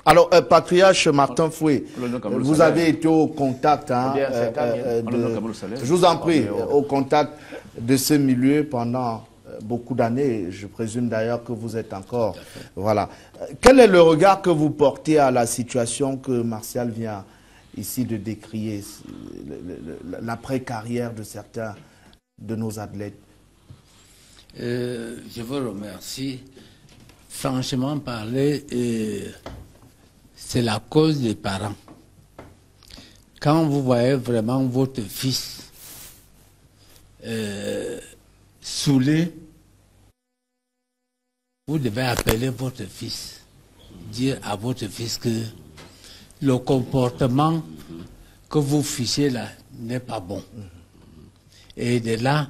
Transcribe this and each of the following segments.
Alors, patriarche Martin Foué, vous avez été au contact, hein, je vous en prie, au contact de ce milieu pendant beaucoup d'années. Je présume d'ailleurs que vous êtes encore. Voilà. Quel est le regard que vous portez à la situation que Martial vient ici de décrier, l'après-carrière de certains de nos athlètes? Je vous remercie. Franchement parler, c'est la cause des parents. Quand vous voyez vraiment votre fils saoulé, vous devez appeler votre fils, dire à votre fils que le comportement que vous fichez là n'est pas bon. Et de là,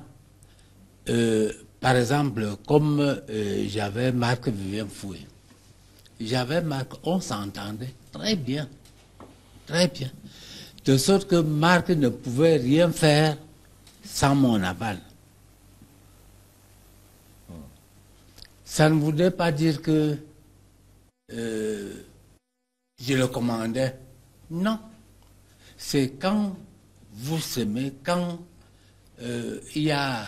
par exemple, comme j'avais Marc Vivien Foué, j'avais Marc, on s'entendait très bien, de sorte que Marc ne pouvait rien faire sans mon aval. Ça ne voulait pas dire que je le commandais. Non. C'est quand vous s'aimez, quand il y a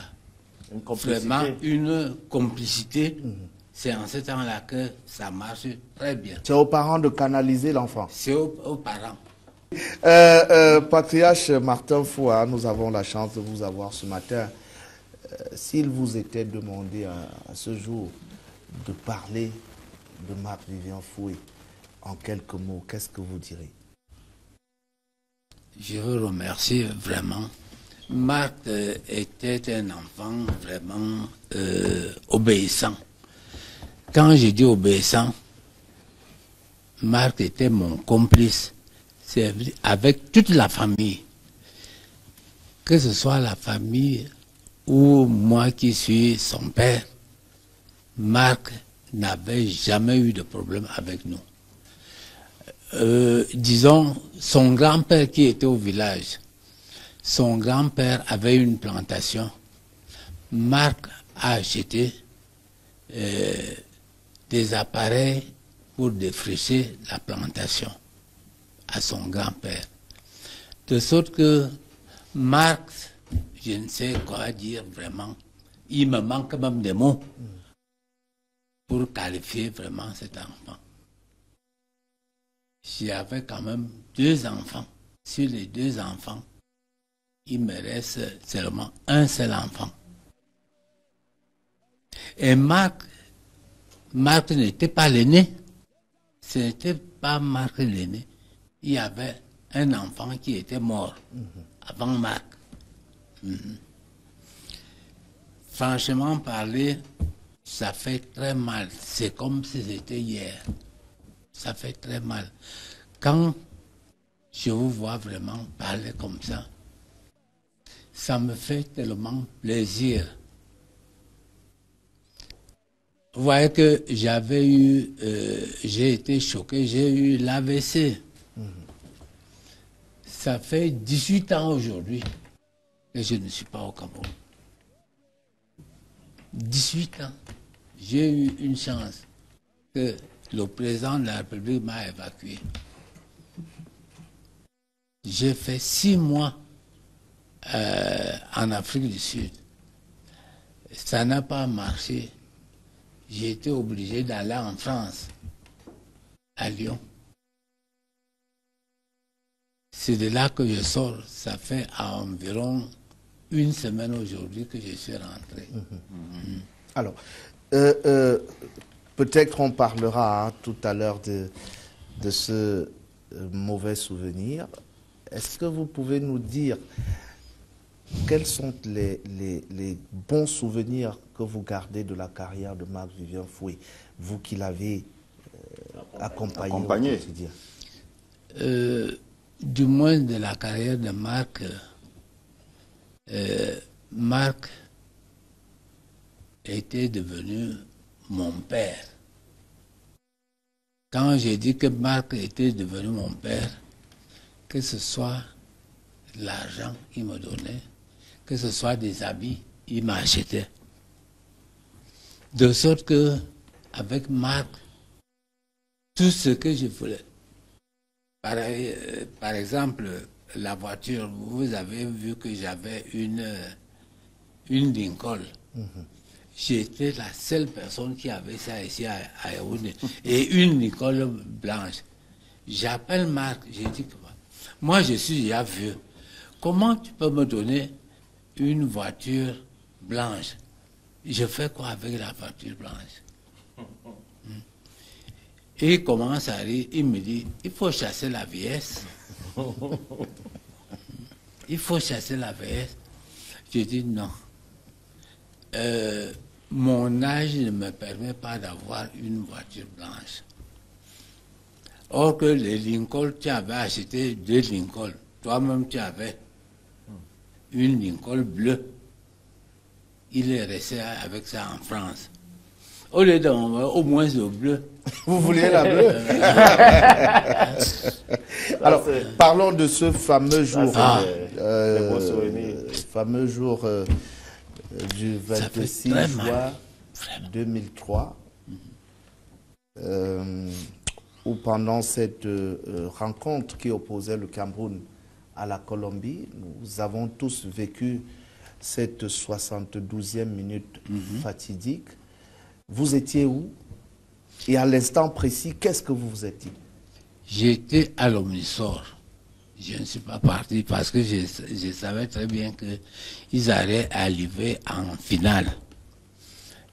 vraiment une complicité, c'est en ce temps-là que ça marche très bien. C'est aux parents de canaliser l'enfant. C'est aux parents. Patriarche Martin Foué, nous avons la chance de vous avoir ce matin. S'il vous était demandé à ce jour de parler de Marc Vivien Foué en quelques mots, qu'est-ce que vous direz? Je vous remercie vraiment. Marc était un enfant vraiment obéissant. Quand je dis obéissant, Marc était mon complice. C'est avec toute la famille. Que ce soit la famille ou moi qui suis son père, Marc n'avait jamais eu de problème avec nous. Disons, son grand-père qui était au village, son grand-père avait une plantation. Marc a acheté des appareils pour défricher la plantation à son grand-père. De sorte que Marc, je ne sais quoi dire vraiment, il me manque même des mots pour qualifier vraiment cet enfant. J'avais quand même 2 enfants. Sur les 2 enfants, il me reste seulement un seul enfant. Et Marc n'était pas l'aîné. Ce n'était pas Marc l'aîné. Il y avait un enfant qui était mort avant Marc. Franchement parler, ça fait très mal. C'est comme si c'était hier. Ça fait très mal. Quand je vous vois vraiment parler comme ça me fait tellement plaisir. Vous voyez que j'avais eu, j'ai été choqué, j'ai eu l'AVC. Ça fait 18 ans aujourd'hui que je ne suis pas au Cameroun. 18 ans. J'ai eu une chance que le président de la République m'a évacué. J'ai fait 6 mois en Afrique du Sud. Ça n'a pas marché. J'ai été obligé d'aller en France, à Lyon. C'est de là que je sors. Ça fait environ 1 semaine aujourd'hui que je suis rentré. Alors, peut-être on parlera tout à l'heure de ce mauvais souvenir. Est-ce que vous pouvez nous dire quels sont les bons souvenirs que vous gardez de la carrière de Marc Vivien Foué, vous qui l'avez accompagné au quotidien? Du moins de la carrière de Marc, Marc était devenu mon père. Quand j'ai dit que Marc était devenu mon père, que ce soit l'argent qu'il me donnait, que ce soit des habits, il m'achetait. De sorte que, avec Marc, tout ce que je voulais. Par exemple, la voiture, vous avez vu que j'avais une Lincoln. J'étais la seule personne qui avait ça ici à Yaoundé. Et une Lincoln blanche. J'appelle Marc, j'ai dit que moi je suis déjà vieux. Comment tu peux me donner une voiture blanche? Je fais quoi avec la voiture blanche? Et il commence à rire, il me dit, il faut chasser la vieillesse. Il faut chasser la vieillesse. Je dis non. Mon âge ne me permet pas d'avoir une voiture blanche. Or que les Lincoln, tu avais acheté 2 Lincoln. Toi-même, tu avais une Lincoln bleue. Il est resté avec ça en France. Au lieu d'envoyer au moins le bleu. Vous vouliez la bleue? Alors, parlons de ce fameux jour. Fameux jour du 26 juin 2003. Où pendant cette rencontre qui opposait le Cameroun à la Colombie, nous avons tous vécu cette 72e minute fatidique. Vous étiez où? Et à l'instant précis, qu'est-ce que vous vous êtes dit? J'étais à l'Omnisor. Je ne suis pas parti parce que je savais très bien qu'ils allaient arriver en finale.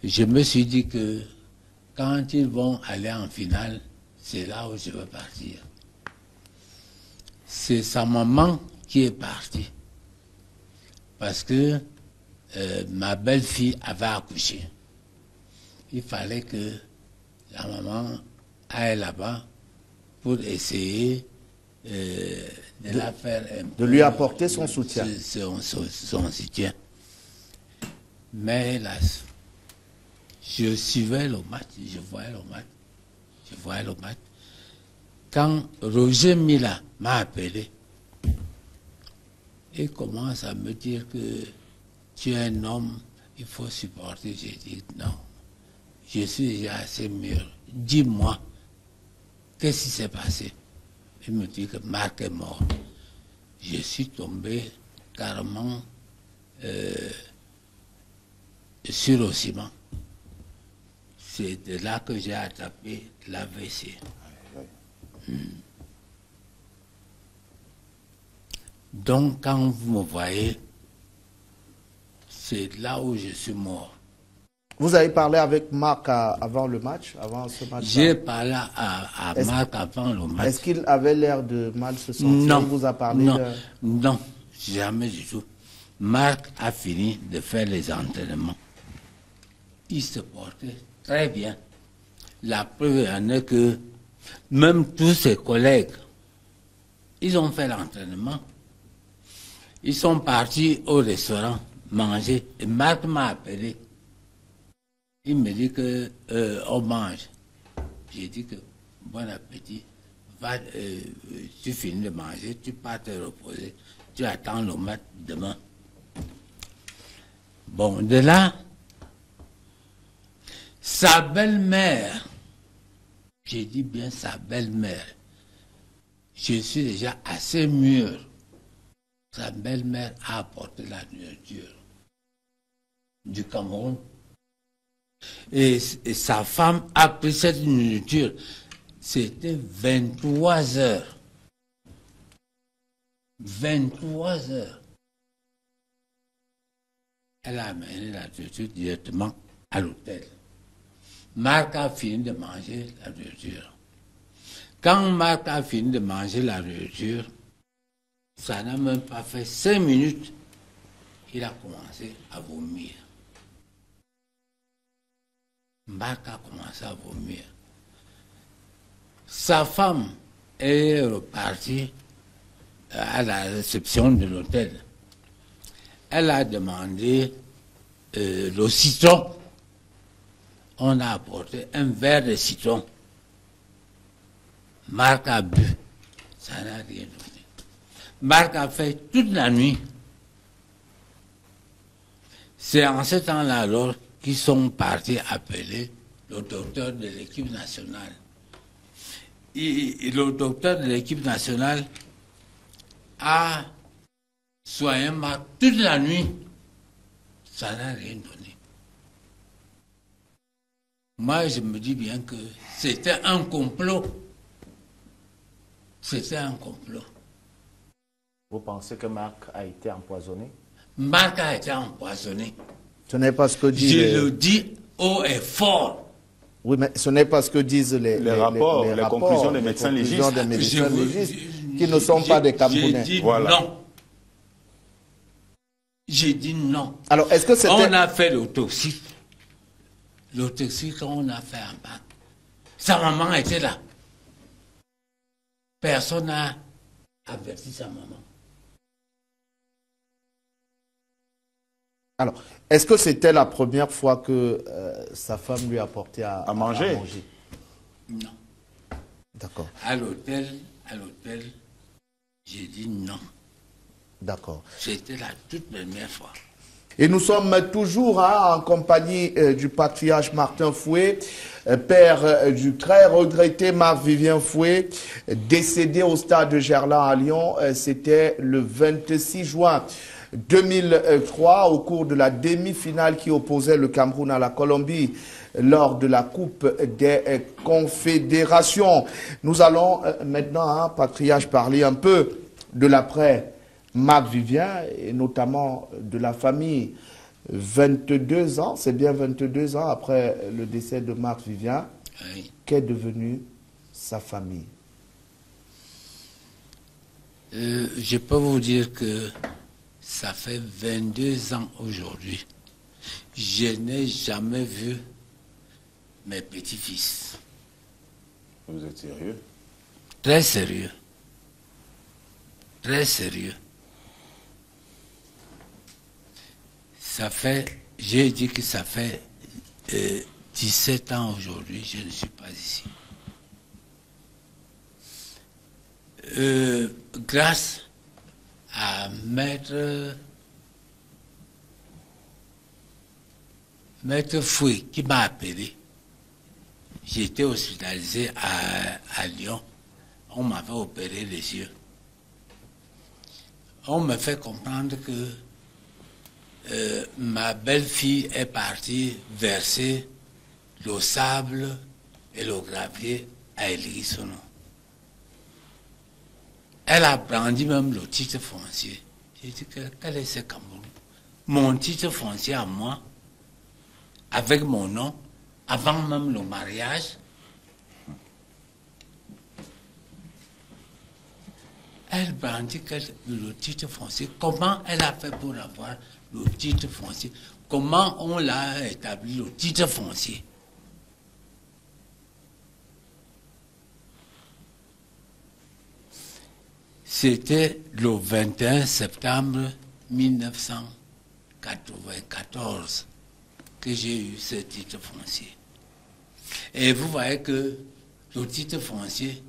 Je me suis dit que quand ils vont aller en finale, c'est là où je veux partir. C'est sa maman qui est partie. Parce que ma belle-fille avait accouché. Il fallait que la maman aille là-bas pour essayer de la faire un peu, de lui apporter son soutien. Son soutien. Mais hélas, je suivais le match, je voyais le match. Quand Roger Mila m'a appelé, il commence à me dire que tu es un homme, il faut supporter. J'ai dit non, je suis déjà assez mûr. Dis-moi, qu'est-ce qui s'est passé? Il me dit que Marc est mort. Je suis tombé carrément sur le ciment. C'est de là que j'ai attrapé l'AVC. Donc, quand vous me voyez, c'est là où je suis mort. Vous avez parlé avec Marc avant le match, avant ce match? J'ai parlé à Marc avant le match. Est-ce qu'il avait l'air de mal se sentir? Non. Il vous a parlé non, jamais du tout. Marc a fini de faire les entraînements. Il se portait très bien. La preuve en est que même tous ses collègues, ils ont fait l'entraînement. Ils sont partis au restaurant manger. Et Marc m'a appelé. Il me dit que on mange. J'ai dit que bon appétit. Va, tu finis de manger, tu pars te reposer. Tu attends le match demain. Bon, de là, sa belle-mère, j'ai dit bien sa belle-mère, je suis déjà assez mûr. Sa belle-mère a apporté la nourriture du Cameroun. Et sa femme a pris cette nourriture. C'était 23 heures. 23 heures. Elle a amené la nourriture directement à l'hôtel. Marc a fini de manger la nourriture. Quand Marc a fini de manger la nourriture, ça n'a même pas fait 5 minutes, il a commencé à vomir. Marc a commencé à vomir. Sa femme est repartie à la réception de l'hôtel. Elle a demandé le citron. On a apporté un verre de citron. Marc a bu. Ça n'a rien donné. Marc a fait toute la nuit. C'est en ce temps-là alors qu'ils sont partis appeler le docteur de l'équipe nationale. le docteur de l'équipe nationale a soigné Marc toute la nuit. Ça n'a rien donné. Moi, je me dis bien que c'était un complot. C'était un complot. Vous pensez que Marc a été empoisonné? Marc a été empoisonné. Ce n'est pas ce que dit... Je le dis haut et fort. Oui, mais ce n'est pas ce que disent les rapports, les conclusions des médecins légistes. Qui ne sont pas des Camerounais. J'ai dit non. J'ai dit non. Alors, est-ce que c'était... On a fait l'autopsie. L'autopsie qu'on a fait en bas. Sa maman était là. Personne n'a averti sa maman. Alors, est-ce que c'était la première fois que sa femme lui apportait à manger? Non. D'accord. À l'hôtel, j'ai dit non. D'accord. C'était la toute première fois. Et nous sommes toujours en compagnie du patriarche Martin Fouet, père du très regretté Marc-Vivien Fouet, décédé au stade de Gerland à Lyon. C'était le 26 juin 2003, au cours de la demi-finale qui opposait le Cameroun à la Colombie lors de la Coupe des Confédérations. Nous allons maintenant, patriarche, parler un peu de l'après Marc-Vivien et notamment de la famille. 22 ans, c'est bien 22 ans après le décès de Marc-Vivien, Oui. qu'est devenue sa famille? Je peux vous dire que ça fait 22 ans aujourd'hui. Je n'ai jamais vu mes petits-fils. Vous êtes sérieux? Très sérieux. Très sérieux. Ça fait, j'ai dit que ça fait 17 ans aujourd'hui, je ne suis pas ici. Grâce à Maître Fouet qui m'a appelé, j'ai été hospitalisé à Lyon. On m'avait opéré les yeux. On me fait comprendre que ma belle-fille est partie verser le sable et le gravier à Elissono. Elle a brandi même le titre foncier. J'ai dit quel est ce Cameroun? Mon titre foncier à moi, avec mon nom, avant même le mariage. Elle brandit le titre foncier. Comment elle a fait pour avoir le titre foncier? Comment on l'a établi, le titre foncier? C'était le 21 septembre 1994 que j'ai eu ce titre foncier. Et vous voyez que le titre foncier,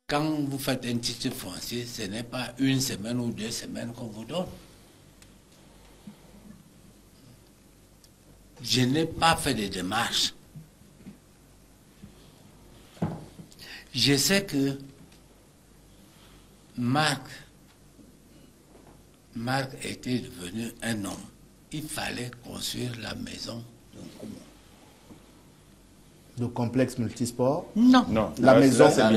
quand vous faites un titre foncier, ce n'est pas une semaine ou 2 semaines qu'on vous donne. Je n'ai pas fait de démarches. Je sais que Marc était devenu un homme. Il fallait construire la maison de Nkomo. Le complexe multisport? Non. Non. La maison, la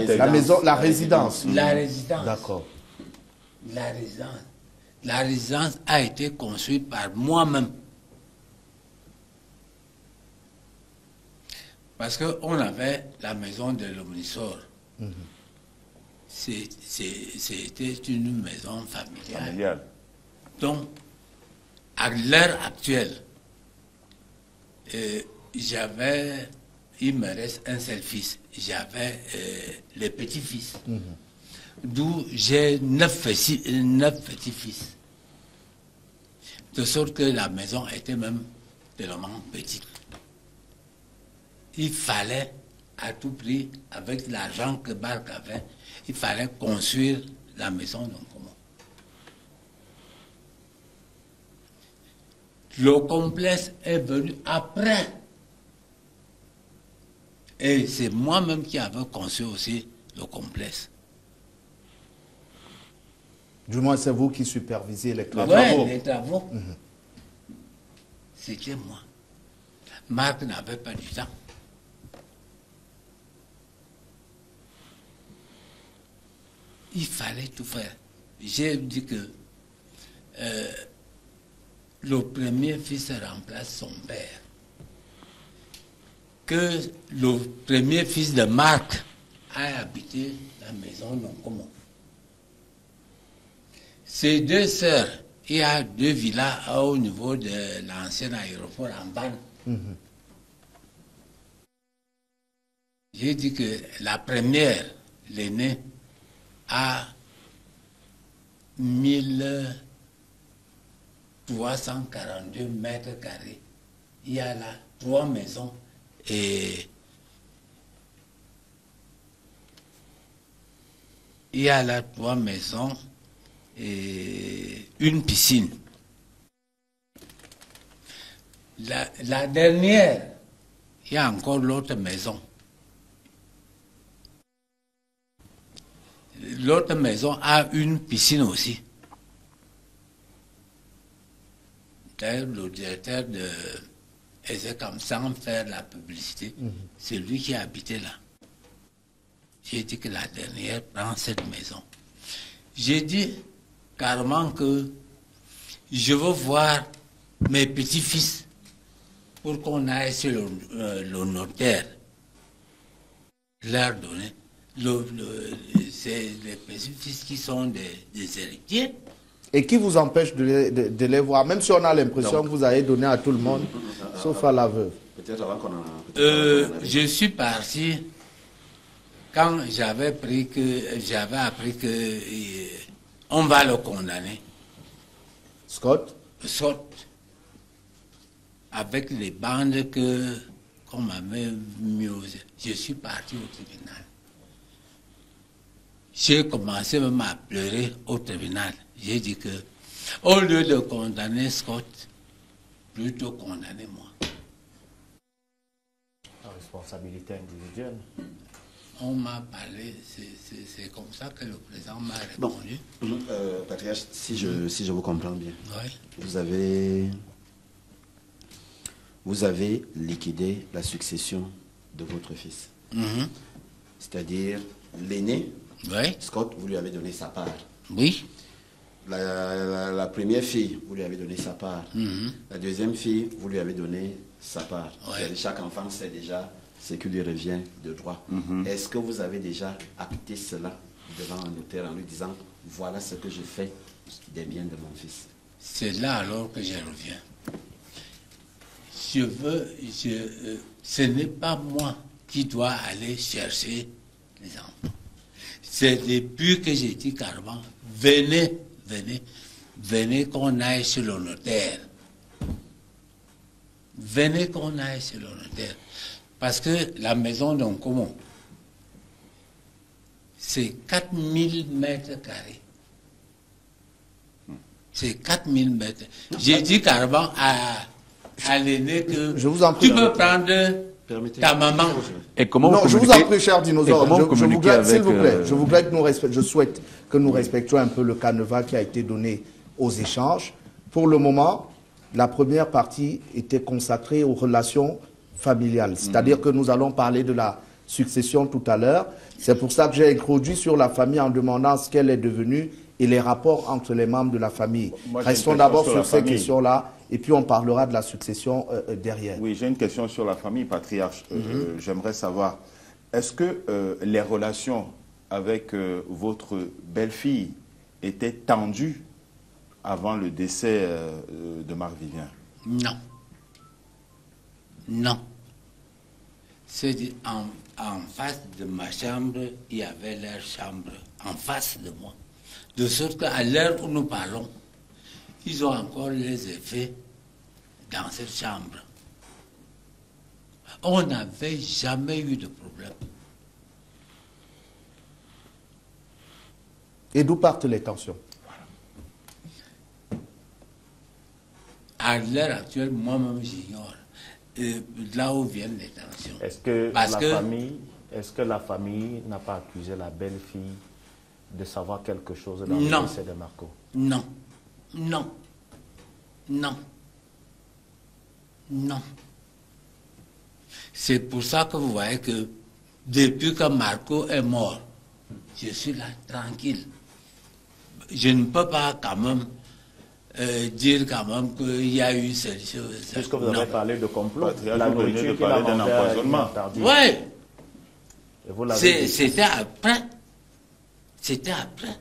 résidence. La résidence. D'accord. La résidence. La résidence a été construite par moi-même. Parce qu'on avait la maison de l'Omnisor. C'était une maison familiale. Donc, à l'heure actuelle, il me reste un seul fils. J'avais les petits-fils. D'où j'ai 9 petits-fils. De sorte que la maison était même tellement petite. Il fallait, à tout prix, avec l'argent que Marc avait, il fallait construire la maison de Nkomo. Le complexe est venu après. Et c'est moi-même qui avais conçu aussi le complexe. Du moins, c'est vous qui supervisez les travaux. Oui, les travaux. C'était moi. Marc n'avait pas du temps. Il fallait tout faire. J'ai dit que le premier fils remplace son père. Que le premier fils de Marc a habité la maison Nonkomo. Ses deux sœurs, il y a deux villas au niveau de l'ancien aéroport en Banne. J'ai dit que la première, l'aînée, a 1342 mètres carrés. Il y a là 3 maisons et il y a là 3 maisons et une piscine. La dernière, il y a encore l'autre maison. L'autre maison a une piscine aussi. D'ailleurs, le directeur de Ezekam, sans faire la publicité, c'est lui qui a habité là. J'ai dit que la dernière prend cette maison. J'ai dit carrément que je veux voir mes petits-fils pour qu'on aille sur le notaire, leur donner. C'est les petits-fils qui sont des héritiers. Et qui vous empêche de les voir, même si on a l'impression que vous avez donné à tout le monde, sauf à la veuve. Je suis parti quand j'avais appris que on va le condamner. Scott, avec les bandes qu'on m'avait mis aux... Je suis parti au tribunal. J'ai commencé même à pleurer au tribunal. J'ai dit que, au lieu de condamner Scott, plutôt condamner moi. La responsabilité individuelle. On m'a parlé, c'est comme ça que le président m'a répondu. Bon, Patriarche, si je vous comprends bien, oui. vous avez liquidé la succession de votre fils. C'est-à-dire l'aîné, Scott, vous lui avez donné sa part. Oui. La première fille, vous lui avez donné sa part. La deuxième fille, vous lui avez donné sa part. Chaque enfant sait déjà ce qui lui revient de droit. Est-ce que vous avez déjà acté cela devant un notaire en lui disant voilà ce que je fais des biens de mon fils? C'est là alors que je reviens. Ce n'est pas moi qui dois aller chercher les enfants. C'est depuis que j'ai dit carrément, venez qu'on aille chez le notaire. Venez qu'on aille chez le notaire. Parce que la maison d'Onkomo, c'est 4000 mètres carrés. C'est 4000 mètres. J'ai dit carrément à l'aîné que je vous en prie, tu peux prendre ta maman. Et comment non, je vous en prie, cher dinosaure. S'il vous plaît, avec, je souhaite que nous respections un peu le canevas qui a été donné aux échanges. Pour le moment, la première partie était consacrée aux relations familiales. C'est-à-dire que nous allons parler de la succession tout à l'heure. C'est pour ça que j'ai introduit sur la famille en demandant ce qu'elle est devenue et les rapports entre les membres de la famille. Restons d'abord sur ces questions-là et puis on parlera de la succession derrière. Oui, j'ai une question sur la famille, Patriarche. J'aimerais savoir, est-ce que les relations avec votre belle-fille étaient tendues avant le décès de Marc Vivien? Non. Non. C'est en face de ma chambre, il y avait leur chambre en face de moi. De sorte qu'à l'heure où nous parlons, ils ont encore les effets dans cette chambre. On n'avait jamais eu de problème. Et d'où partent les tensions? À l'heure actuelle, moi-même, j'ignore. là où viennent les tensions. Est-ce que la famille n'a pas accusé la belle-fille de savoir quelque chose dans le décès de Marco? Non. Non. Non. Non. C'est pour ça que vous voyez que depuis que Marco est mort, je suis là tranquille. Je ne peux pas quand même dire quand même qu'il y a eu cette chose. Puisque vous avez parlé de complot, la nourriture qu'il a d'un empoisonnement. Oui. C'était après. C'était après.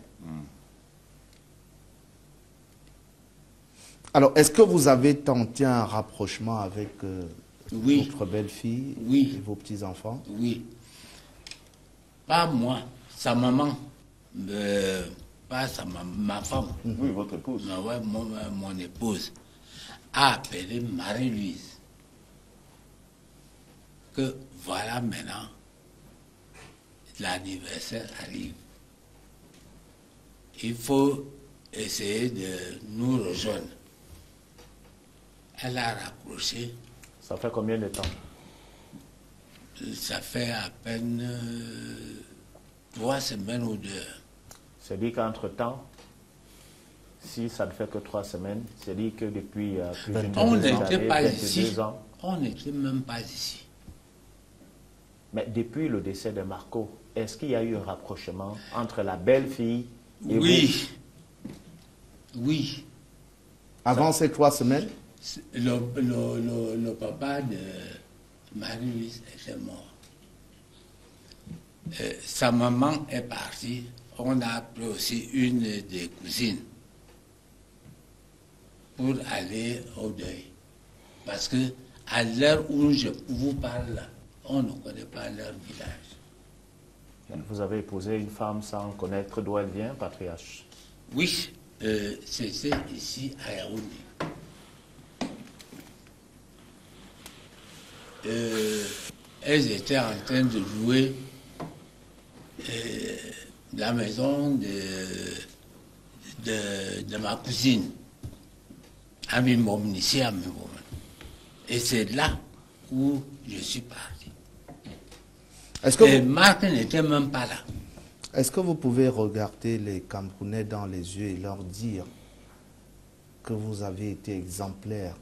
Alors, est-ce que vous avez tenté un rapprochement avec votre belle-fille et vos petits-enfants? Oui. Pas moi, sa maman. Pas ma femme. Oui, votre épouse. Ouais, mon épouse a appelé Marie-Louise. Que voilà maintenant, l'anniversaire arrive. Il faut essayer de nous rejoindre. Elle a raccroché. Ça fait combien de temps? Ça fait à peine 3 semaines ou 2. C'est-à-dire qu'entre-temps, si ça ne fait que 3 semaines, c'est-à-dire que depuis plus d'une on n'était pas 22 ici. ans. On n'était même pas ici. Mais depuis le décès de Marco, est-ce qu'il y a eu un rapprochement entre la belle-fille et vous? Oui. Avant ces 3 semaines? Le papa de Marie-Louise était mort. Sa maman est partie. On a appelé aussi une des cousines pour aller au deuil. Parce que à l'heure où je vous parle là, on ne connaît pas leur village. Vous avez épousé une femme sans connaître d'où elle vient, patriarche? Oui, c'était ici à Yaoundé. Elles étaient en train de louer la maison de ma cousine, à Mimom, ici à Mimom. Et c'est là où je suis parti. Et Marc n'était même pas là. Est-ce que vous pouvez regarder les Camerounais dans les yeux et leur dire que vous avez été exemplaire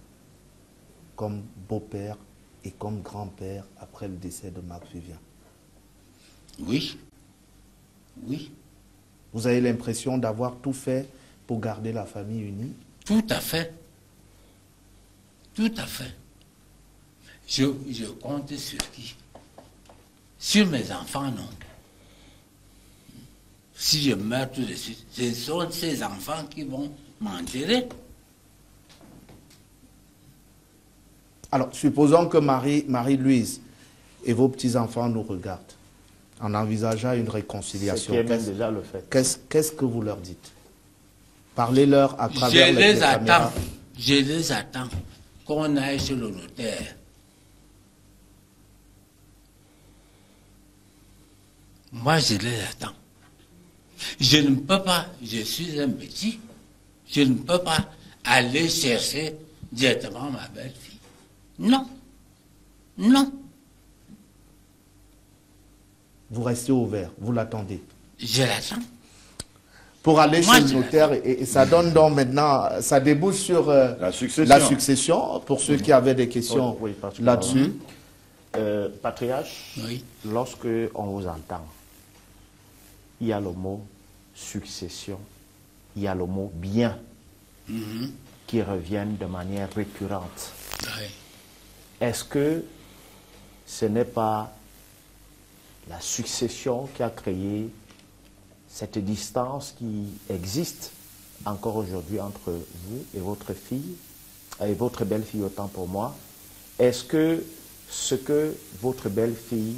comme beau-père et comme grand-père après le décès de Marc Vivien? Oui. Oui. Vous avez l'impression d'avoir tout fait pour garder la famille unie? Tout à fait. Tout à fait. Je compte sur qui? Sur mes enfants, non. Si je meurs tout de suite, ce sont ces enfants qui vont m'enterrer. Alors, supposons que Marie-Louise et vos petits-enfants nous regardent en envisageant une réconciliation. C'est qui est même déjà le fait. Qu'est-ce que vous leur dites? Parlez-leur à travers les caméras. Je les attends qu'on aille chez le notaire. Moi, je les attends. Je ne peux pas, je suis un petit, je ne peux pas aller chercher directement ma belle-fille. Non. Non. Vous restez ouvert, vous l'attendez. Je l'attends. Pour aller chez le notaire, et ça donne donc maintenant, ça débouche sur la succession, pour ceux qui avaient des questions là-dessus. Patriarche, lorsque on vous entend, il y a le mot succession, il y a le mot bien qui reviennent de manière récurrente. Oui. Est-ce que ce n'est pas la succession qui a créé cette distance qui existe encore aujourd'hui entre vous et votre fille, et votre belle-fille autant pour moi? Est-ce que ce que votre belle-fille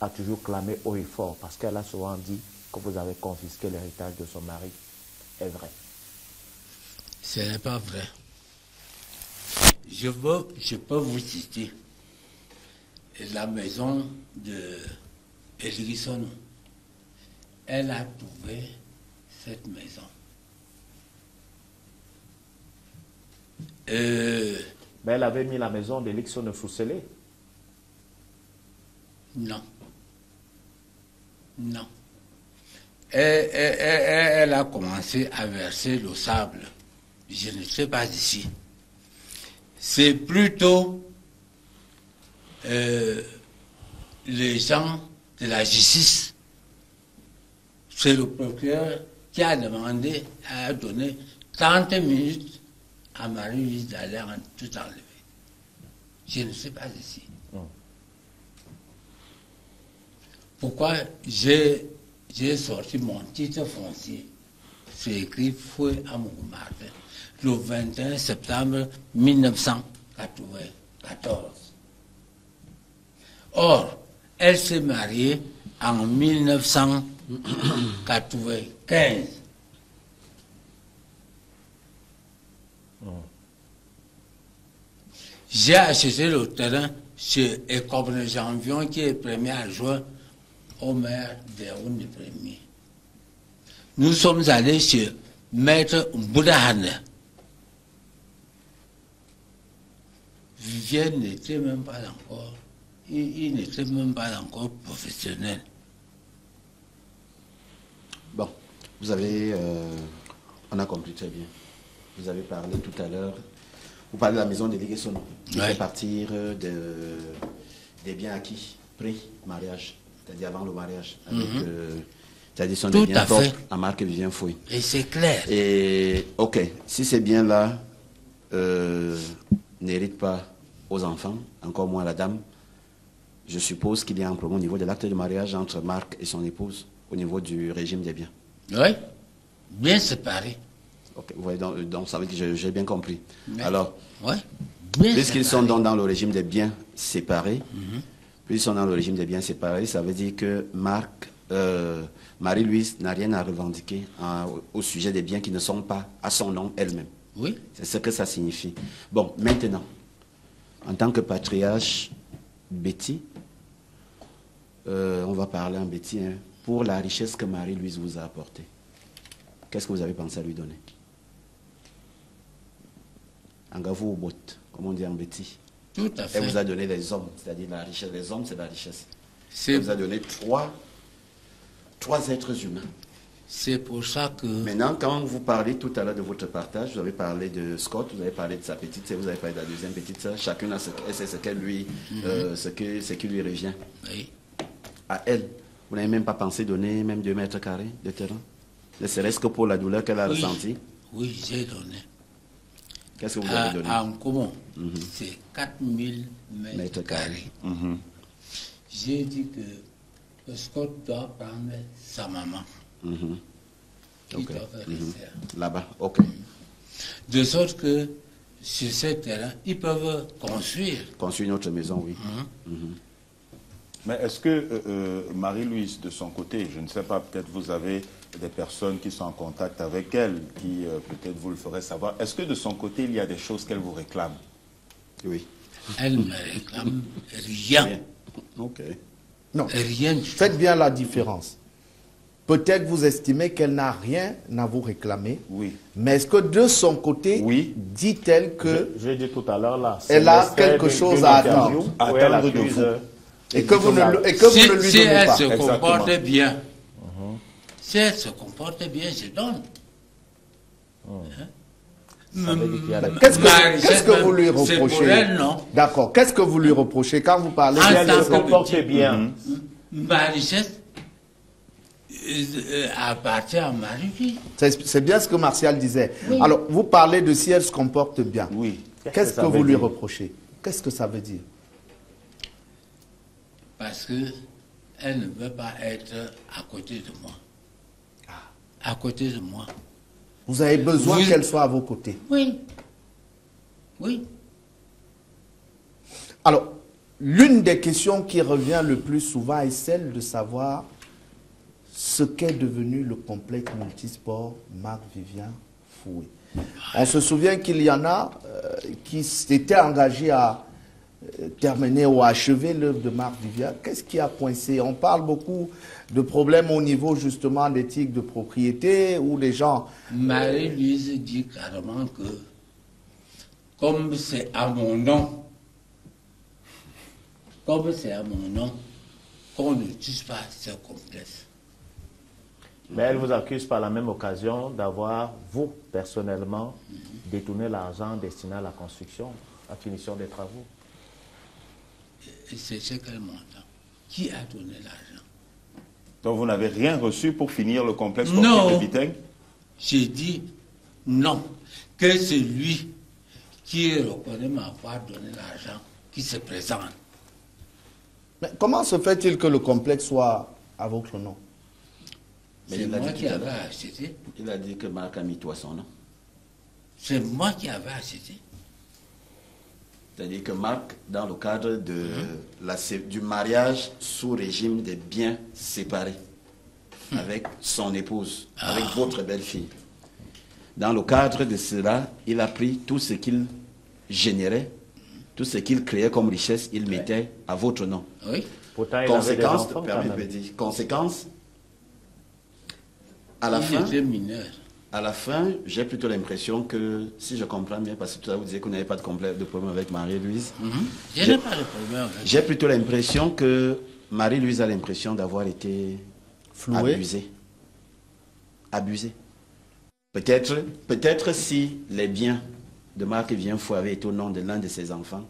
a toujours clamé haut et fort, parce qu'elle a souvent dit que vous avez confisqué l'héritage de son mari, est vrai? Ce n'est pas vrai. Je peux vous citer la maison de Elisson. Elle a trouvé cette maison. Mais elle avait mis la maison de Lixon sous scellé. Non. Non. Elle a commencé à verser le sable. Je ne sais pas ici. C'est plutôt les gens de la justice. C'est le procureur qui a demandé, a donné 30 minutes à Marie-Louise d'aller tout enlever. Je ne sais pas ici. Pourquoi j'ai sorti mon titre foncier? C'est écrit Fouet Amour Martin, le 21 septembre 1994. Or, elle s'est mariée en 1995. J'ai acheté le terrain chez Écobre Janvion, qui est premier adjoint au maire d'Eroun du Premier. Nous sommes allés chez Maître Boudahane. Vivienne n'était même pas encore, il n'était même pas encore professionnel. Bon, vous avez, on a compris très bien. Vous avez parlé tout à l'heure, vous parlez de la maison de Liguessono, qui fait partir des biens acquis, pré-mariage. C'est-à-dire avant le mariage, avec c'est-à-dire son bien propre à Marc Vivien Fouet. Et c'est clair. Et ok, si ces biens-là n'héritent pas aux enfants, encore moins à la dame, je suppose qu'il y a un problème au niveau de l'acte de mariage entre Marc et son épouse, au niveau du régime des biens. Oui, bien séparés. Ok, vous voyez, donc ça veut dire que j'ai bien compris. Mais, alors, puisqu'ils sont donc dans le régime des biens séparés, puis ils sont dans le régime des biens séparés, ça veut dire que Marie-Louise n'a rien à revendiquer au sujet des biens qui ne sont pas à son nom elle-même. Oui. C'est ce que ça signifie. Bon, maintenant, en tant que patriarche, Betty, on va parler en Betty, hein, pour la richesse que Marie-Louise vous a apportée. Qu'est-ce que vous avez pensé à lui donner? Angavou au bot, comme on dit en Betty. Tout à fait. Elle vous a donné les hommes, c'est-à-dire la richesse. Les hommes, c'est la richesse. Elle vous a donné trois êtres humains. C'est pour ça que... Maintenant, quand vous parlez tout à l'heure de votre partage, vous avez parlé de Scott, vous avez parlé de sa petite sœur, vous avez parlé de la deuxième petite sœur. Chacune a ce qu'elle lui, ce qui lui revient. Oui. À elle, vous n'avez même pas pensé donner même 2 mètres carrés de terrain? Ne serait-ce que pour la douleur qu'elle a ressentie? Oui, j'ai donné. Qu'est-ce que vous avez donné? En commun, c'est 4000 mètres carrés. J'ai dit que Scott doit prendre sa maman. Là-bas, ok. De sorte que sur ce terrain, ils peuvent construire. Construire une autre maison, oui. Mais est-ce que Marie-Louise, de son côté, je ne sais pas, peut-être vous avez des personnes qui sont en contact avec elle, qui peut-être vous le ferez savoir. Est-ce que de son côté, il y a des choses qu'elle vous réclame? Oui. Elle ne me réclame rien. Ok. Non. Rien. Faites bien la différence. Peut-être vous estimez qu'elle n'a rien à vous réclamer. Oui. Mais est-ce que de son côté, dit-elle que... J'ai dit tout à l'heure là. Elle a quelque chose à attendre. Attendre de vous. Et que vous ne lui donnez pas. Si elle se comporte bien, si elle se comporte bien, je donne. Qu'est-ce que vous lui reprochez? D'accord. Qu'est-ce que vous lui reprochez quand vous parlez si elle se comporte bien? Ma richesse appartient à Marie-Louise. C'est bien ce que Martial disait. Oui. Alors, vous parlez de si elle se comporte bien. Oui. Qu'est-ce que vous lui reprochez? Qu'est-ce que ça veut dire? Parce qu'elle ne veut pas être à côté de moi. À côté de moi. Vous avez besoin qu'elle soit à vos côtés. Oui. Oui. Alors, l'une des questions qui revient le plus souvent est celle de savoir ce qu'est devenu le complexe multisport Marc Vivien Fouet. On se souvient qu'il y en a qui s'étaient engagés à terminer ou achever l'œuvre de Marc Vivien. Qu'est-ce qui a coincé? On parle beaucoup de problèmes au niveau justement d'éthique de propriété où les gens... Marie-Louise dit carrément que comme c'est à mon nom, qu'on ne tue pas ce complexe. Mais elle vous accuse par la même occasion d'avoir, vous, personnellement, détourné l'argent destiné à la construction, à la finition des travaux. Et c'est quel montant? Qui a donné l'argent? Donc vous n'avez rien reçu pour finir le complexe sportif de Biteng? J'ai dit non. Que c'est lui qui reconnaît m'avoir donné l'argent, qui se présente. Mais comment se fait-il que le complexe soit à votre nom? C'est moi qui avais acheté. Il a dit que Marc a mis toi son nom. C'est moi qui avais acheté. C'est-à-dire que Marc, dans le cadre de du mariage sous régime des biens séparés, avec son épouse, avec votre belle-fille, dans le cadre de cela, il a pris tout ce qu'il générait, tout ce qu'il créait comme richesse, il mettait à votre nom. Oui. Pourtant, il avait des enfants, Conséquence, à la fin... mineur. À la fin, j'ai plutôt l'impression que, si je comprends bien, parce que tout à l'heure vous disiez que vous n'avez pas de problème avec Marie-Louise. Je n'ai pas de problème avec. J'ai plutôt l'impression que Marie-Louise a l'impression d'avoir été abusée. Abusée. Peut-être si les biens de Marc Vivien-Foué avaient été au nom de l'un de ses enfants,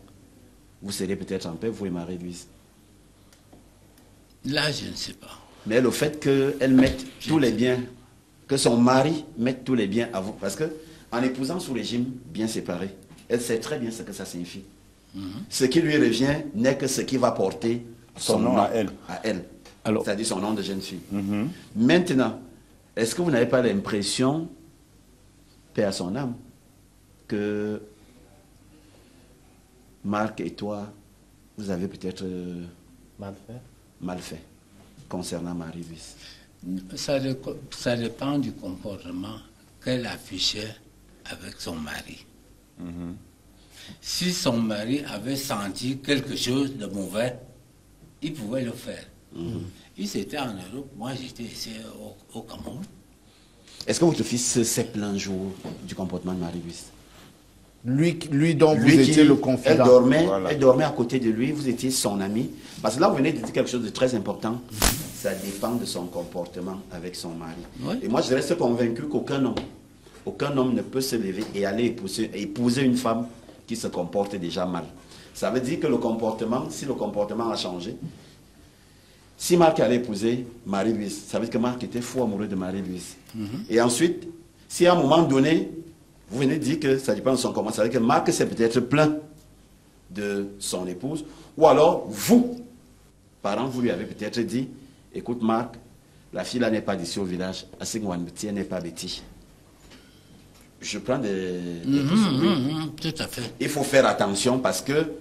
vous serez peut-être en paix, vous et Marie-Louise. Là, je ne sais pas. Mais le fait qu'elle mette tous les biens, que son mari mette tous les biens à vous, parce que en épousant sous régime bien séparé, elle sait très bien ce que ça signifie. Ce qui lui revient n'est que ce qui va porter son nom à elle. C'est-à-dire son nom de jeune fille. Maintenant, est-ce que vous n'avez pas l'impression, paix à son âme, que Marc et toi, vous avez peut-être mal fait concernant Marie-Louise? Ça dépend du comportement qu'elle affichait avec son mari. Si son mari avait senti quelque chose de mauvais, il pouvait le faire. Il était en Europe, moi j'étais ici au Cameroun. Est-ce que votre fils s'est plaint un jour du comportement de Marie-Louise? Lui dont vous étiez le confident. Elle dormait à côté de lui, vous étiez son ami. Parce que là, vous venez de dire quelque chose de très important. Ça dépend de son comportement avec son mari. Et moi, je reste convaincu qu'aucun homme ne peut se lever et aller épouser une femme qui se comporte déjà mal. Ça veut dire que le comportement, si le comportement a changé, si Marc allait épouser Marie-Louise, ça veut dire que Marc était fou amoureux de Marie-Louise. Et ensuite, si à un moment donné, vous venez de dire que ça dépend de son comportement, ça veut dire que Marc s'est peut-être plaint de son épouse, ou alors vous, parents, vous lui avez peut-être dit, écoute Marc, la fille là n'est pas d'ici au village, elle n'est pas bêtise. Je prends des tout à fait. Il faut faire attention parce que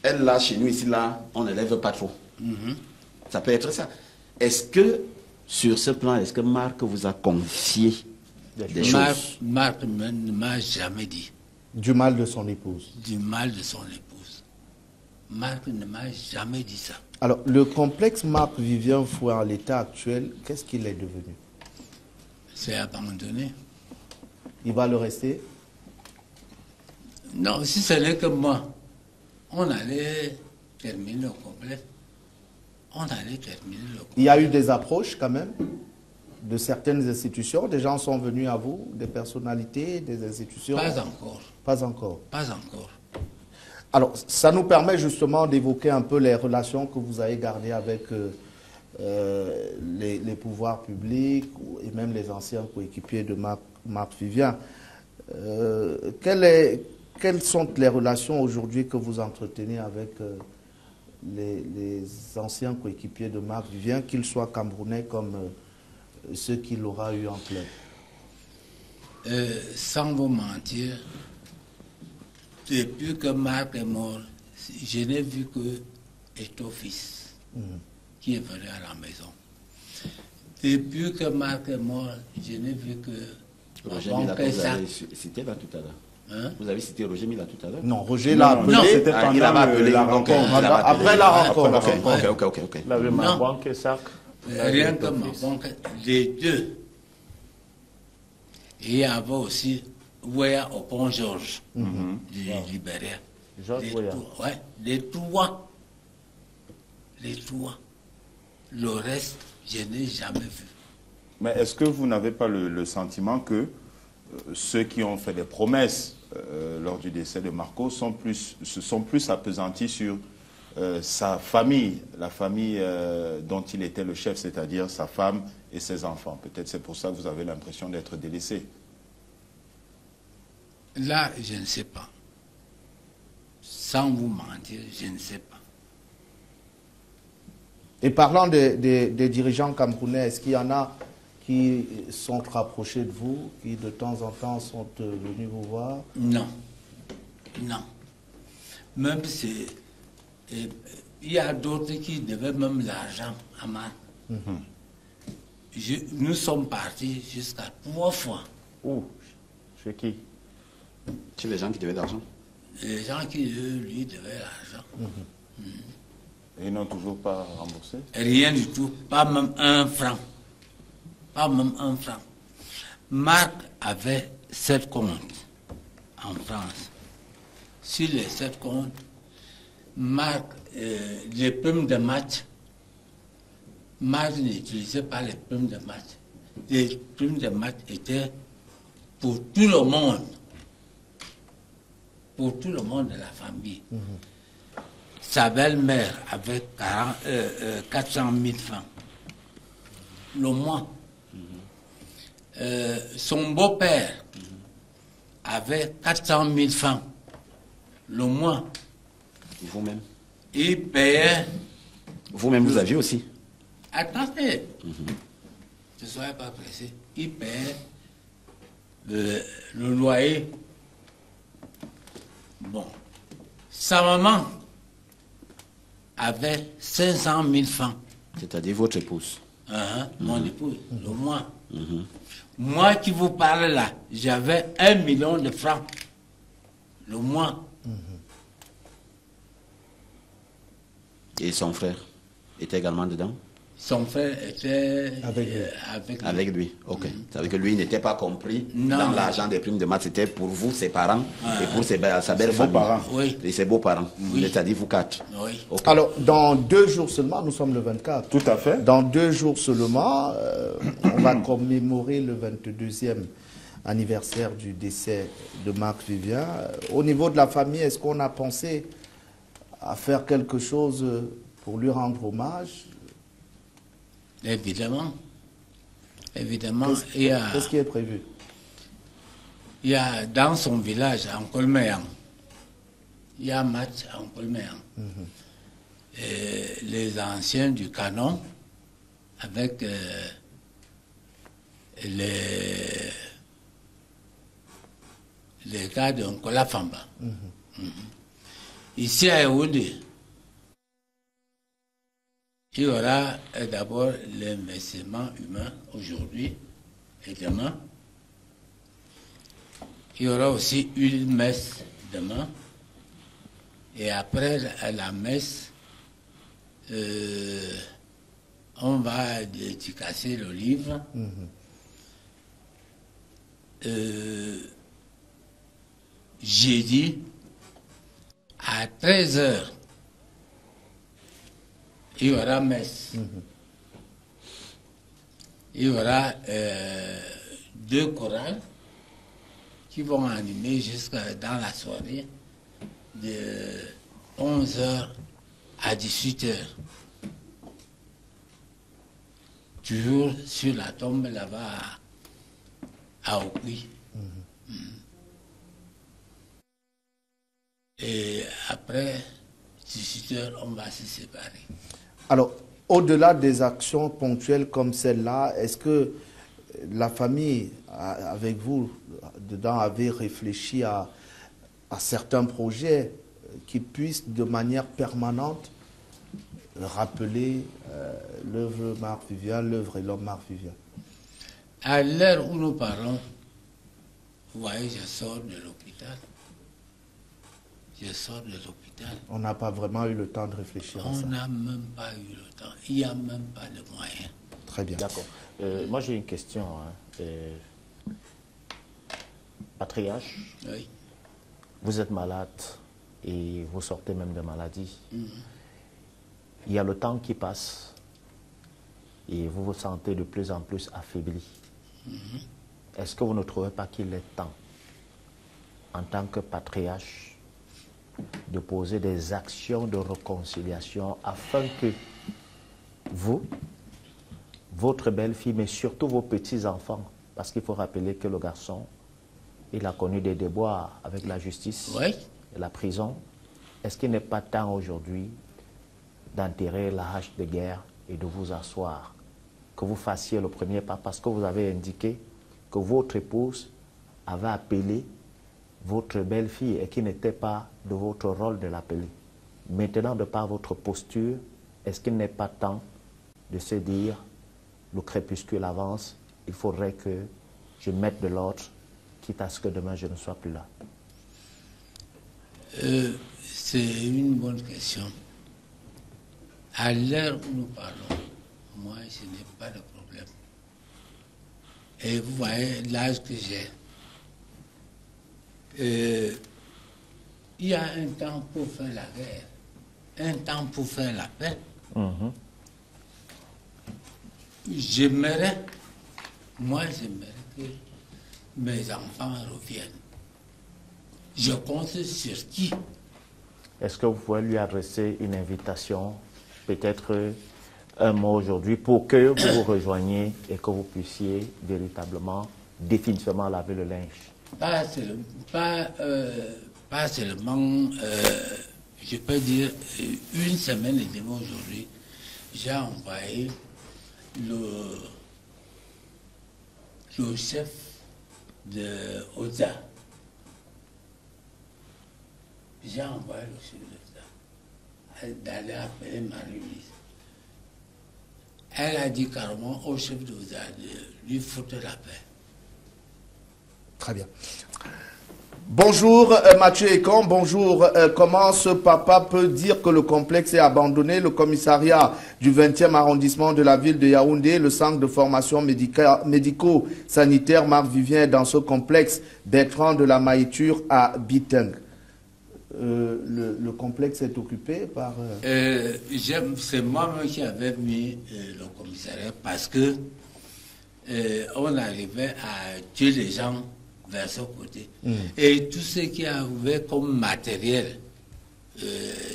elle là, chez nous ici là, on ne lève pas trop. Ça peut être ça. Est-ce que sur ce plan, est-ce que Marc vous a confié des choses? Marc ne m'a jamais dit. Du mal de son épouse. Du mal de son épouse. Marc ne m'a jamais dit ça. Alors, le complexe Marc Vivien-Foué en l'état actuel, qu'est-ce qu'il est devenu? C'est abandonné. Il va le rester? Non, si ce n'est que moi, on allait terminer le complexe. Il y a eu des approches quand même de certaines institutions. Des gens sont venus à vous, des personnalités, des institutions? Pas encore. Pas encore. Pas encore. Alors, ça nous permet justement d'évoquer un peu les relations que vous avez gardées avec les pouvoirs publics et même les anciens coéquipiers de Marc Vivien. Quelles sont les relations aujourd'hui que vous entretenez avec les anciens coéquipiers de Marc Vivien, qu'ils soient camerounais comme ceux qu'il aura eu en club? Sans vous mentir, depuis que Marc est mort, je n'ai vu que Etofis qui est venu à la maison. Depuis que Marc est mort, je n'ai vu que Roger Mila, vous avez cité là tout à l'heure. Vous avez cité Roger Mila tout à l'heure? Non, Roger l'a appelé. C'était pendant la rencontre. Après la rencontre. Ok. Il avait Mabonke et Sac. Rien que Mabonke, les deux. Et il y avait aussi Ouéa au pont Georges du Libéria. Les trois. Le reste, je n'ai jamais vu. Mais est-ce que vous n'avez pas le sentiment que ceux qui ont fait des promesses lors du décès de Marco se sont plus appesantis sur sa famille, la famille dont il était le chef, c'est-à-dire sa femme et ses enfants? Peut-être c'est pour ça que vous avez l'impression d'être délaissé. Là, je ne sais pas. Sans vous mentir, je ne sais pas. Et parlant des dirigeants camerounais, est-ce qu'il y en a qui sont rapprochés de vous, qui de temps en temps sont venus vous voir? Non. Non. Même si... Il y a d'autres qui devaient même l'argent à Marc. Nous sommes partis jusqu'à 3 fois. Où? Chez qui? Chez les gens qui devaient l'argent? Les gens qui, lui, devaient l'argent. Et ils n'ont toujours pas remboursé? Rien du tout. Pas même 1 franc. Pas même 1 franc. Marc avait 7 comptes en France. Sur les 7 comptes, Marc, les primes de match, Marc n'utilisait pas les primes de match. Les primes de match étaient pour tout le monde. Pour tout le monde de la famille. Sa belle-mère avait 400 000 francs le mois. Son beau-père avait 400 000 francs le mois. Vous-même? Il payait... Vous-même, vous aviez aussi? Attendez. Ne soyez pas pressé. Il payait le loyer. Bon. Sa maman avait 500 000 francs. C'est-à-dire votre épouse? Mon épouse, le mois. Moi qui vous parle là, j'avais 1 million de francs le mois. Et son frère était également dedans? Son frère était avec lui. Ok. Ça veut dire que lui n'était pas compris dans l'argent des primes de maths. C'était pour vous, ses parents, et pour sa belle famille. Oui. Et ses beaux-parents. Oui. C'est-à-dire vous 4. Oui. Okay. Alors, dans 2 jours seulement, nous sommes le 24. Tout à fait. Dans 2 jours seulement, on va commémorer le 22e anniversaire du décès de Marc Vivien. Au niveau de la famille, est-ce qu'on a pensé à faire quelque chose pour lui rendre hommage? Évidemment. Évidemment. Qu'est-ce qui est prévu? Il y a dans son village, en Colméan, il y a un match en Colméan. Les anciens du canon, avec les gars de Nkola Famba. Ici à Yaoundé, il y aura d'abord l'investissement humain aujourd'hui et demain. Il y aura aussi une messe demain. Et après la messe, on va dédicacer le livre. Jeudi, à 13h, il y aura messe. Il y aura 2 chorales qui vont animer jusqu'à dans la soirée de 11h à 18h. Toujours sur la tombe là-bas à Okui. Et après 18h, on va se séparer. Alors, au-delà des actions ponctuelles comme celle-là, est-ce que la famille, avec vous, dedans, avait réfléchi à certains projets qui puissent, de manière permanente, rappeler l'œuvre Marc Vivien, l'œuvre et l'homme Marc Vivien? À l'heure où nous parlons, vous voyez, je sors de l'hôpital. Je sors de l'hôpital. On n'a pas vraiment eu le temps de réfléchir à ça. On n'a même pas eu le temps. Il n'y a même pas de moyens. Très bien. D'accord. Moi, j'ai une question. Patriarche, Oui. vous êtes malade et vous sortez même de maladie. Il y a le temps qui passe et vous vous sentez de plus en plus affaibli. Est-ce que vous ne trouvez pas qu'il est temps, en tant que patriarche, de poser des actions de réconciliation afin que vous, votre belle-fille, mais surtout vos petits-enfants, parce qu'il faut rappeler que le garçon, il a connu des déboires avec la justice Oui. et la prison. Est-ce qu'il n'est pas temps aujourd'hui d'enterrer la hache de guerre et de vous asseoir, que vous fassiez le premier pas, parce que vous avez indiqué que votre épouse avait appelé votre belle-fille et qu'il n'était pas de votre rôle de l'appeler. Maintenant, de par votre posture, est-ce qu'il n'est pas temps de se dire, le crépuscule avance, il faudrait que je mette de l'ordre, quitte à ce que demain je ne sois plus là? C'est une bonne question. À l'heure où nous parlons, moi, je n'ai pas de problème. Et vous voyez l'âge que j'ai. Il y a un temps pour faire la guerre, un temps pour faire la paix. J'aimerais que mes enfants reviennent. Je compte sur qui? Est-ce que vous pouvez lui adresser une invitation, peut-être un mot aujourd'hui, pour que vous vous rejoigniez et que vous puissiez véritablement, définitivement laver le linge? Pas seulement, je peux dire, une semaine et demie aujourd'hui, j'ai envoyé le chef de OZA. J'ai envoyé le chef de OZA d'aller appeler Marie-Louise. Elle a dit carrément au chef de OZA de lui foutre la paix. Très bien. Bonjour Mathieu Ekon, bonjour. Comment ce papa peut dire que le complexe est abandonné? Le commissariat du 20e arrondissement de la ville de Yaoundé, le centre de formation médico-sanitaire Marc Vivien est dans ce complexe. Bertrand de la Maïture à Biteng. Le complexe est occupé par... C'est moi-même qui avais mis le commissariat parce que on arrivait à tuer les gens vers ce côté. Et tout ce qui arrivait comme matériel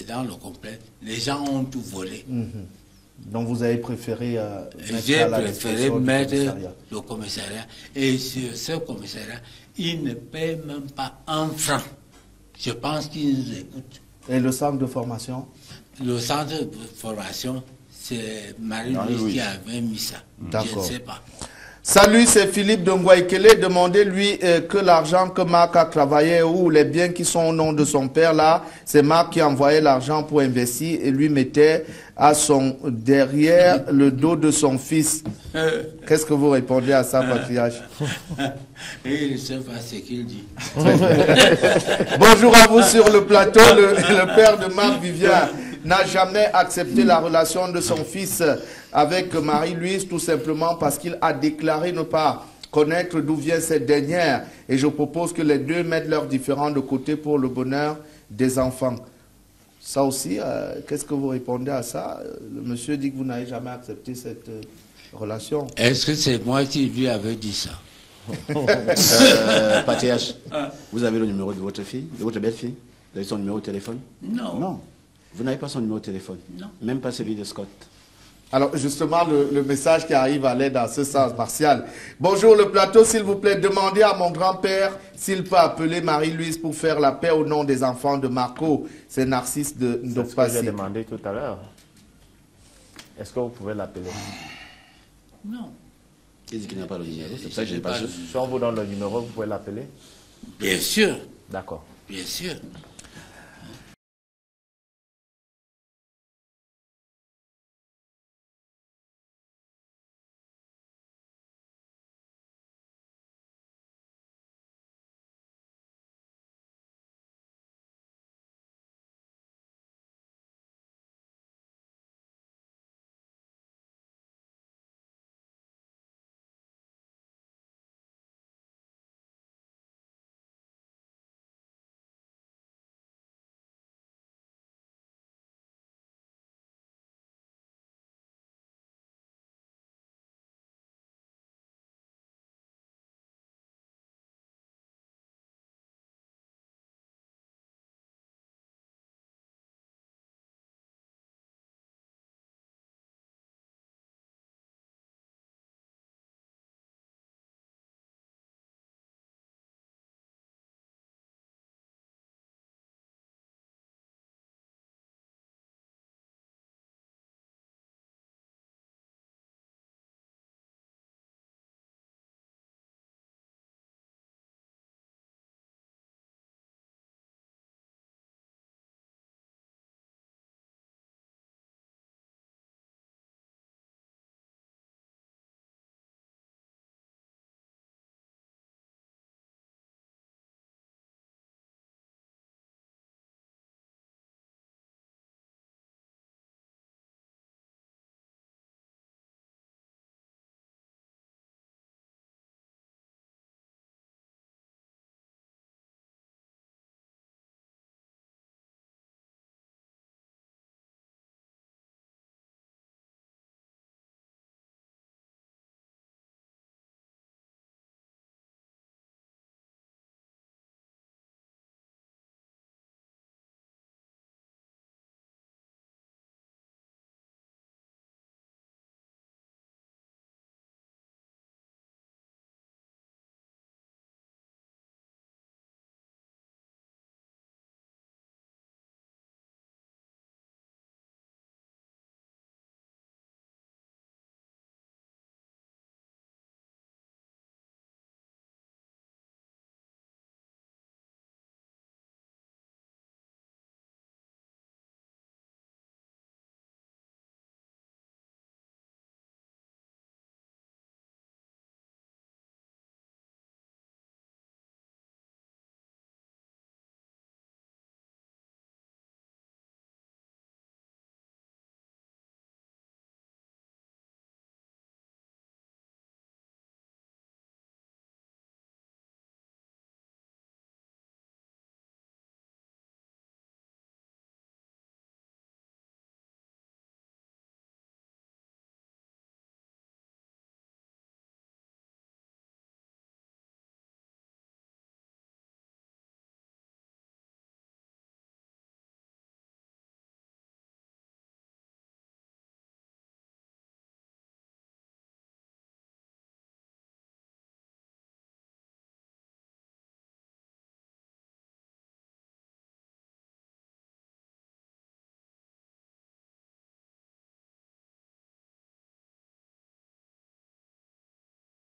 dans le complexe, les gens ont tout volé. Donc vous avez préféré mettre le commissariat. Et sur ce commissariat, il ne paie même pas un franc. Je pense qu'il nous écoute. Et le centre de formation? Le centre de formation, c'est Marie-Louise qui avait mis ça. Je ne sais pas. Salut, c'est Philippe de Ngwaikele. Demandez-lui que l'argent que Marc a travaillé ou les biens qui sont au nom de son père là, c'est Marc qui envoyait l'argent pour investir et lui mettait derrière le dos de son fils. Qu'est-ce que vous répondez à ça, patriarche? Il ne sait pas ce qu'il dit. Bonjour à vous sur le plateau. Le père de Marc Vivien n'a jamais accepté la relation de son fils avec Marie-Louise, tout simplement parce qu'il a déclaré ne pas connaître d'où vient cette dernière. Et je propose que les deux mettent leurs différends de côté pour le bonheur des enfants. Ça aussi, qu'est-ce que vous répondez à ça? Le monsieur dit que vous n'avez jamais accepté cette relation. Est-ce que c'est moi qui lui avais dit ça? Patriarche, vous avez le numéro de votre fille, de votre belle-fille? Vous avez son numéro de téléphone? Non. Non. Vous n'avez pas son numéro de téléphone? Non. Même pas celui de Scott? Alors justement, le message qui arrive allait dans ce sens, Martial. Bonjour le plateau, s'il vous plaît, demandez à mon grand-père s'il peut appeler Marie-Louise pour faire la paix au nom des enfants de Marco. C'est Narcisse de Ndopassi. C'est ce que j'ai demandé tout à l'heure. Est-ce que vous pouvez l'appeler? Non. Il dit qu'il n'a pas le numéro, c'est pour ça que je n'ai pas... Si on vous donne le numéro, vous pouvez l'appeler? Bien sûr. D'accord. Bien sûr.